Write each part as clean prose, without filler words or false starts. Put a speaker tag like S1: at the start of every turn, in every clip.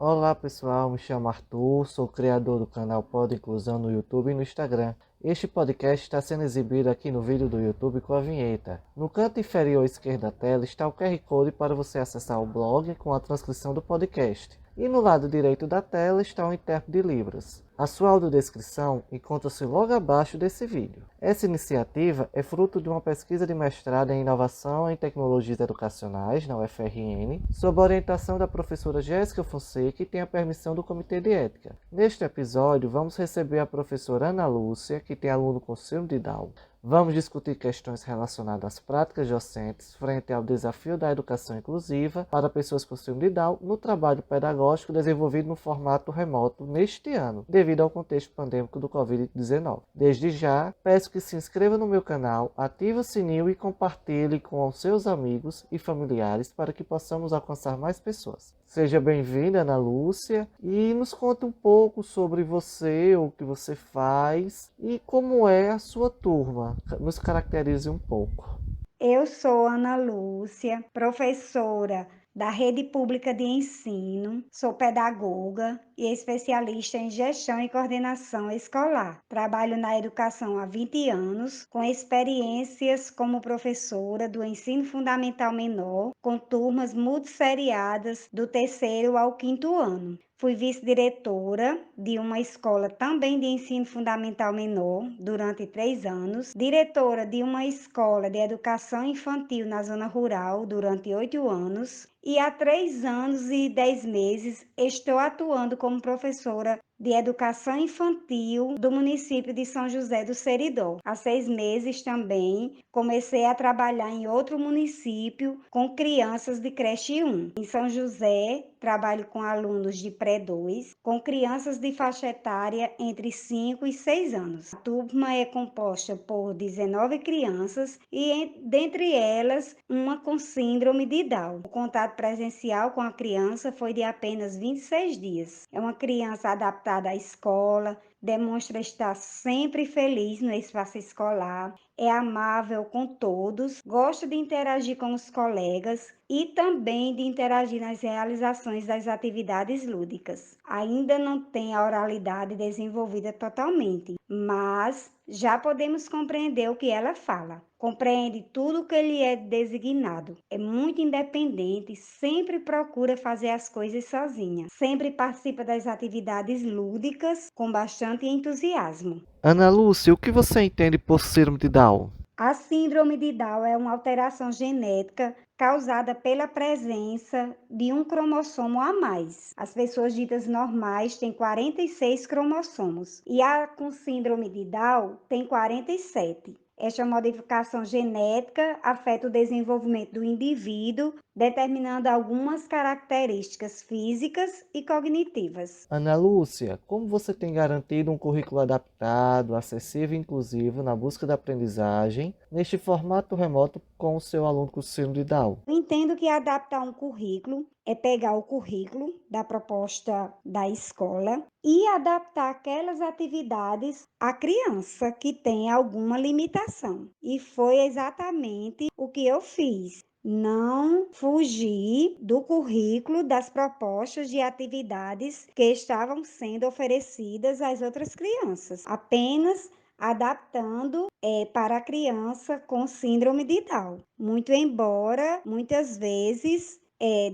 S1: Olá pessoal, me chamo Arthur, sou criador do canal Pod Inclusão no YouTube e no Instagram. Este podcast está sendo exibido aqui no vídeo do YouTube com a vinheta. No canto inferior esquerdo da tela está o QR Code para você acessar o blog com a transcrição do podcast. E no lado direito da tela está o intérprete de Libras. A sua audiodescrição encontra-se logo abaixo desse vídeo. Essa iniciativa é fruto de uma pesquisa de mestrado em Inovação em Tecnologias Educacionais na UFRN, sob a orientação da professora Jéssica Fonseca e tem a permissão do Comitê de Ética. Neste episódio, vamos receber a professora Ana Lúcia, que tem aluno com síndrome de Down. Vamos discutir questões relacionadas às práticas docentes frente ao desafio da educação inclusiva para pessoas com síndrome de Down no trabalho pedagógico desenvolvido no formato remoto neste ano, devido ao contexto pandêmico do Covid-19. Desde já, peço que se inscreva no meu canal, ative o sininho e compartilhe com os seus amigos e familiares para que possamos alcançar mais pessoas. Seja bem-vinda, Ana Lúcia, e nos conte um pouco sobre você, o que você faz e como é a sua turma. Nos caracterize um pouco.
S2: Eu sou Ana Lúcia, professora da Rede Pública de Ensino, sou pedagoga e especialista em gestão e coordenação escolar. Trabalho na educação há 20 anos, com experiências como professora do ensino fundamental menor, com turmas multisseriadas do 3º ao 5º ano. Fui vice-diretora de uma escola também de ensino fundamental menor durante 3 anos, diretora de uma escola de educação infantil na zona rural durante 8 anos e há 3 anos e 10 meses estou atuando como professora de educação infantil do município de São José do Seridó. Há 6 meses também comecei a trabalhar em outro município com crianças de creche 1. Em São José, trabalho com alunos de pré-2, com crianças de faixa etária entre 5 e 6 anos. A turma é composta por 19 crianças e, dentre elas, uma com síndrome de Down. O contato presencial com a criança foi de apenas 26 dias. É uma criança adaptada à escola, demonstra estar sempre feliz no espaço escolar, é amável com todos, gosta de interagir com os colegas e também de interagir nas realizações das atividades lúdicas. Ainda não tem a oralidade desenvolvida totalmente, mas já podemos compreender o que ela fala. Compreende tudo o que lhe é designado. É muito independente, sempre procura fazer as coisas sozinha. Sempre participa das atividades lúdicas com bastante entusiasmo.
S1: Ana Lúcia, o que você entende por síndrome de Down?
S2: A síndrome de Down é uma alteração genética causada pela presença de um cromossomo a mais. As pessoas ditas normais têm 46 cromossomos e a com síndrome de Down tem 47. Esta modificação genética afeta o desenvolvimento do indivíduo, determinando algumas características físicas e cognitivas.
S1: Ana Lúcia, como você tem garantido um currículo adaptado, acessível e inclusivo na busca da aprendizagem neste formato remoto com o seu aluno com síndrome de Down?
S2: Eu entendo que adaptar um currículo é pegar o currículo da proposta da escola e adaptar aquelas atividades à criança que tem alguma limitação. E foi exatamente o que eu fiz. Não fugir do currículo das propostas de atividades que estavam sendo oferecidas às outras crianças, apenas adaptando para a criança com síndrome de Down. Muito embora, muitas vezes,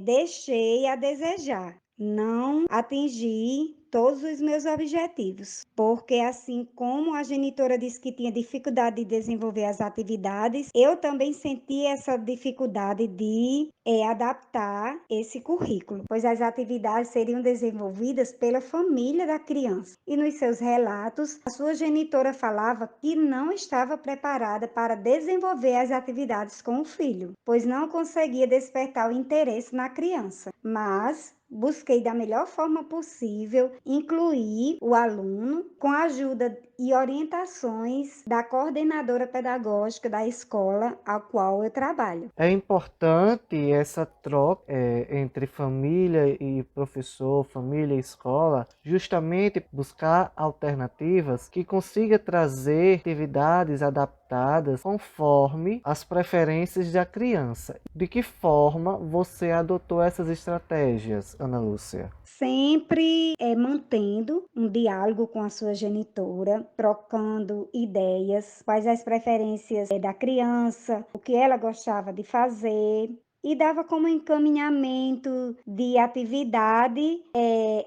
S2: deixei a desejar. Não atingi todos os meus objetivos, porque assim como a genitora disse que tinha dificuldade de desenvolver as atividades, eu também senti essa dificuldade de adaptar esse currículo, pois as atividades seriam desenvolvidas pela família da criança. E nos seus relatos, a sua genitora falava que não estava preparada para desenvolver as atividades com o filho, pois não conseguia despertar o interesse na criança. Mas busquei da melhor forma possível incluir o aluno com a ajuda e orientações da coordenadora pedagógica da escola a qual eu trabalho.
S1: É importante essa troca entre família e professor, família e escola, justamente buscar alternativas que consiga trazer atividades adaptadas conforme as preferências da criança. De que forma você adotou essas estratégias, Ana Lúcia?
S2: Sempre mantendo um diálogo com a sua genitora, trocando ideias, quais as preferências da criança, o que ela gostava de fazer. E dava como encaminhamento de atividade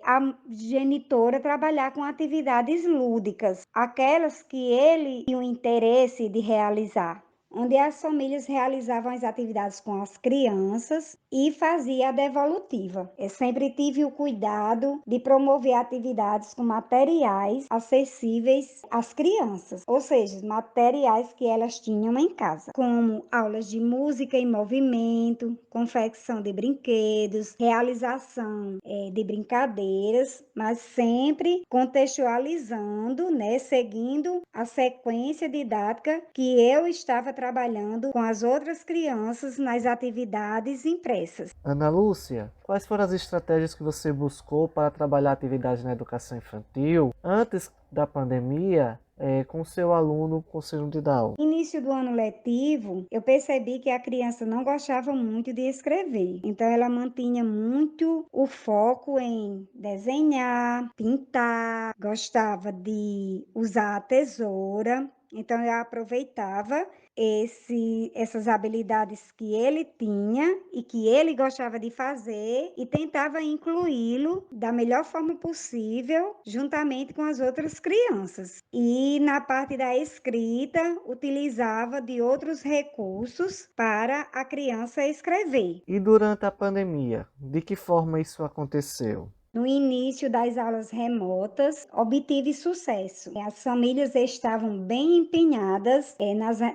S2: a genitora trabalhar com atividades lúdicas, aquelas que ele tinha o interesse de realizar, onde as famílias realizavam as atividades com as crianças e fazia a devolutiva. Eu sempre tive o cuidado de promover atividades com materiais acessíveis às crianças, ou seja, materiais que elas tinham em casa, como aulas de música em movimento, confecção de brinquedos, realização de brincadeiras, mas sempre contextualizando, né, seguindo a sequência didática que eu estava trabalhando com as outras crianças nas atividades impressas.
S1: Ana Lúcia, quais foram as estratégias que você buscou para trabalhar atividade na educação infantil antes da pandemia com seu aluno com síndrome de Down?
S2: Início do ano letivo, eu percebi que a criança não gostava muito de escrever. Então, ela mantinha muito o foco em desenhar, pintar, gostava de usar a tesoura. Então, eu aproveitava essas habilidades que ele tinha e que ele gostava de fazer e tentava incluí-lo da melhor forma possível, juntamente com as outras crianças. E na parte da escrita, utilizava de outros recursos para a criança escrever.
S1: E durante a pandemia, de que forma isso aconteceu?
S2: No início das aulas remotas, obtive sucesso. As famílias estavam bem empenhadas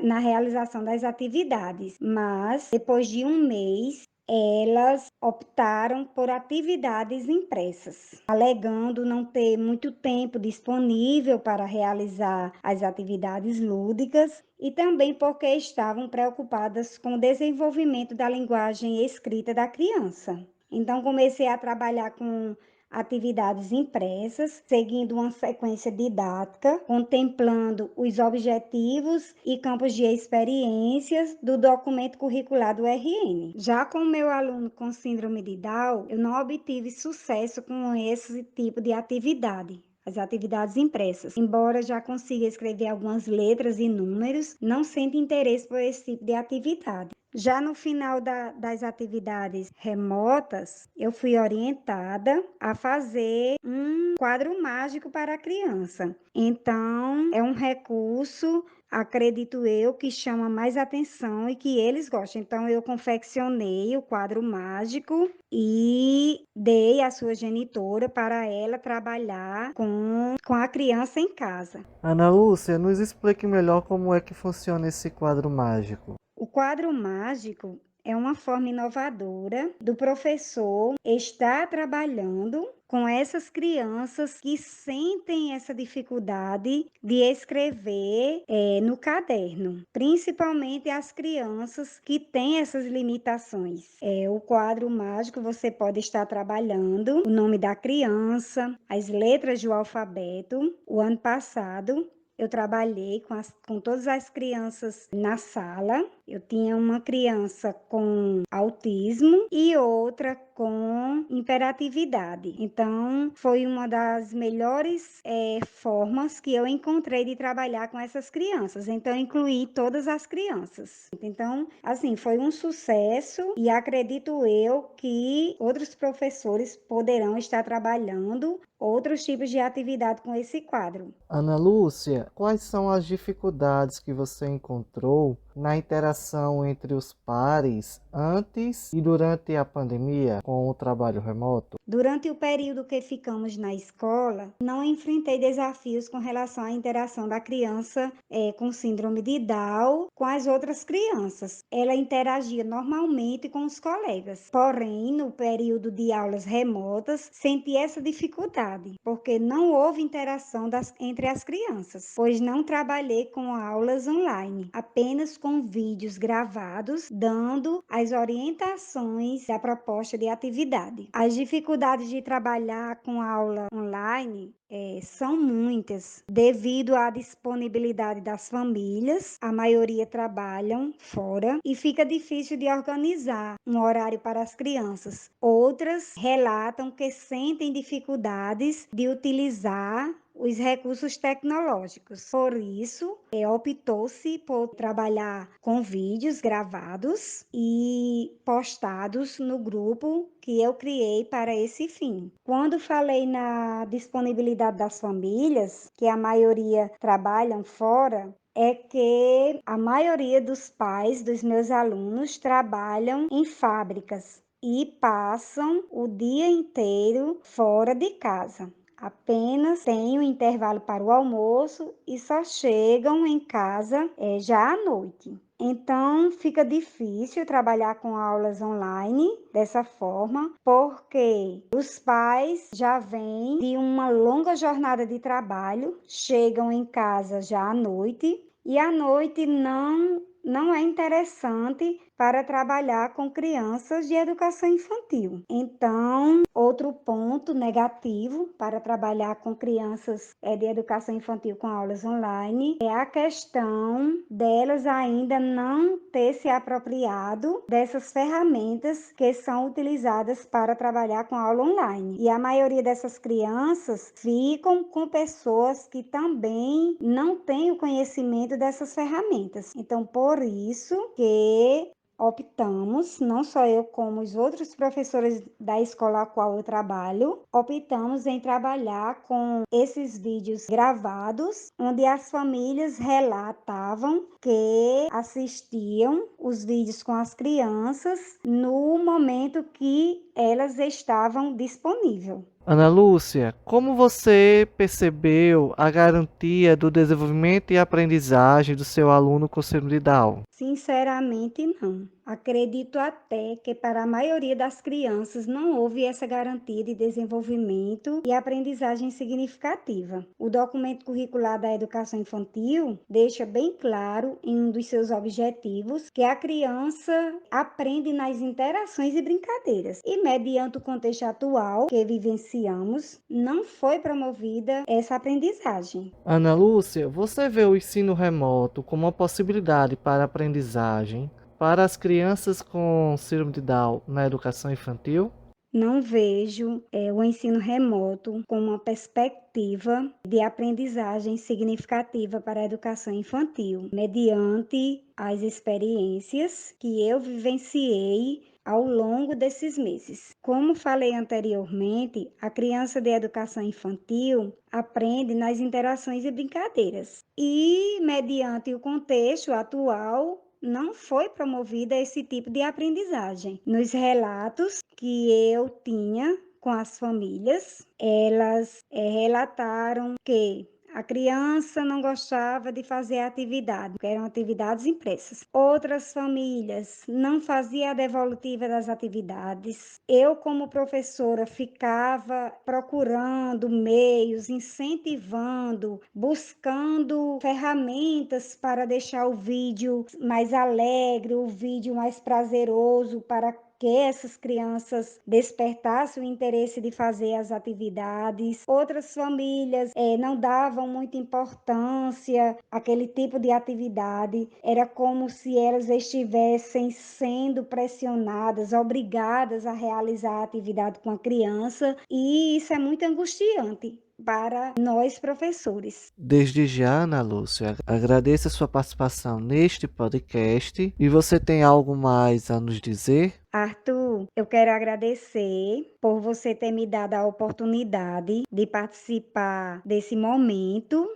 S2: na realização das atividades, mas depois de um mês, elas optaram por atividades impressas, alegando não ter muito tempo disponível para realizar as atividades lúdicas e também porque estavam preocupadas com o desenvolvimento da linguagem escrita da criança. Então, comecei a trabalhar com atividades impressas, seguindo uma sequência didática, contemplando os objetivos e campos de experiências do documento curricular do RN. Já com o meu aluno com síndrome de Down, eu não obtive sucesso com esse tipo de atividade. As atividades impressas. Embora já consiga escrever algumas letras e números, não sente interesse por esse tipo de atividade. Já no final das atividades remotas, eu fui orientada a fazer um quadro mágico para a criança. Então, é um recurso, acredito eu, que chama mais atenção e que eles gostam. Então, eu confeccionei o quadro mágico e dei à sua genitora para ela trabalhar com a criança em casa.
S1: Ana Lúcia, nos explique melhor como é que funciona esse quadro mágico.
S2: O quadro mágico é uma forma inovadora do professor estar trabalhando com essas crianças que sentem essa dificuldade de escrever no caderno, principalmente as crianças que têm essas limitações. O quadro mágico você pode estar trabalhando o nome da criança, as letras do alfabeto. O ano passado eu trabalhei com todas as crianças na sala. Eu tinha uma criança com autismo e outra com hiperatividade. Então, foi uma das melhores formas que eu encontrei de trabalhar com essas crianças. Então, eu incluí todas as crianças. Então, assim, foi um sucesso e acredito eu que outros professores poderão estar trabalhando outros tipos de atividade com esse quadro.
S1: Ana Lúcia, quais são as dificuldades que você encontrou na interação entre os pares antes e durante a pandemia com o trabalho remoto?
S2: Durante o período que ficamos na escola, não enfrentei desafios com relação à interação da criança com síndrome de Down com as outras crianças. Ela interagia normalmente com os colegas. Porém, no período de aulas remotas, senti essa dificuldade, porque não houve interação entre as crianças, pois não trabalhei com aulas online, apenas com vídeos gravados, dando as orientações da proposta de atividade. As dificuldades de trabalhar com aula online são muitas, devido à disponibilidade das famílias, a maioria trabalham fora e fica difícil de organizar um horário para as crianças. Outras relatam que sentem dificuldades de utilizar os recursos tecnológicos. Por isso, optou-se por trabalhar com vídeos gravados e postados no grupo que eu criei para esse fim. Quando falei na disponibilidade das famílias, que a maioria trabalham fora, é que a maioria dos pais dos meus alunos trabalham em fábricas e passam o dia inteiro fora de casa. Apenas têm um intervalo para o almoço e só chegam em casa já à noite. Então, fica difícil trabalhar com aulas online dessa forma, porque os pais já vêm de uma longa jornada de trabalho, chegam em casa já à noite e à noite não é interessante para trabalhar com crianças de educação infantil. Então, outro ponto negativo para trabalhar com crianças de educação infantil com aulas online é a questão delas ainda não ter se apropriado dessas ferramentas que são utilizadas para trabalhar com aula online. E a maioria dessas crianças ficam com pessoas que também não têm o conhecimento dessas ferramentas. Então, por isso que optamos, não só eu como os outros professores da escola a qual eu trabalho, optamos em trabalhar com esses vídeos gravados, onde as famílias relatavam que assistiam os vídeos com as crianças no momento que elas estavam disponíveis.
S1: Ana Lúcia, como você percebeu a garantia do desenvolvimento e aprendizagem do seu aluno com síndrome de Down?
S2: Sinceramente, não. Acredito até que para a maioria das crianças não houve essa garantia de desenvolvimento e aprendizagem significativa. O documento curricular da educação infantil deixa bem claro em um dos seus objetivos que a criança aprende nas interações e brincadeiras. E mediante o contexto atual que vivenciamos, não foi promovida essa aprendizagem.
S1: Ana Lúcia, você vê o ensino remoto como uma possibilidade para a aprendizagem para as crianças com síndrome de Down na educação infantil?
S2: Não vejo o ensino remoto como uma perspectiva de aprendizagem significativa para a educação infantil, mediante as experiências que eu vivenciei ao longo desses meses. Como falei anteriormente, a criança de educação infantil aprende nas interações e brincadeiras. E, mediante o contexto atual, não foi promovida esse tipo de aprendizagem. Nos relatos que eu tinha com as famílias, elas relataram que a criança não gostava de fazer atividade, que eram atividades impressas. Outras famílias não faziam a devolutiva das atividades. Eu, como professora, ficava procurando meios, incentivando, buscando ferramentas para deixar o vídeo mais alegre, o vídeo mais prazeroso para que essas crianças despertassem o interesse de fazer as atividades. Outras famílias não davam muita importância àquele tipo de atividade. Era como se elas estivessem sendo pressionadas, obrigadas a realizar a atividade com a criança, e isso é muito angustiante para nós professores.
S1: Desde já, Ana Lúcia, agradeço a sua participação neste podcast e você tem algo mais a nos dizer?
S2: Arthur, eu quero agradecer por você ter me dado a oportunidade de participar desse momento.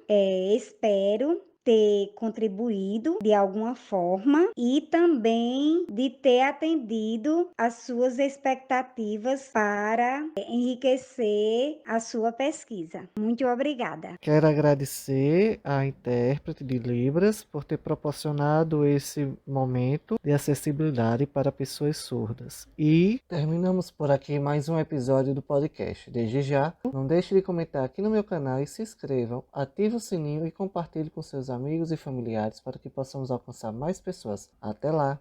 S2: Espero ter contribuído de alguma forma e também de ter atendido às suas expectativas para enriquecer a sua pesquisa. Muito obrigada.
S1: Quero agradecer à intérprete de Libras por ter proporcionado esse momento de acessibilidade para pessoas surdas. E terminamos por aqui mais um episódio do podcast. Desde já, não deixe de comentar aqui no meu canal e se inscrevam, ative o sininho e compartilhe com seus amigos e familiares para que possamos alcançar mais pessoas. Até lá!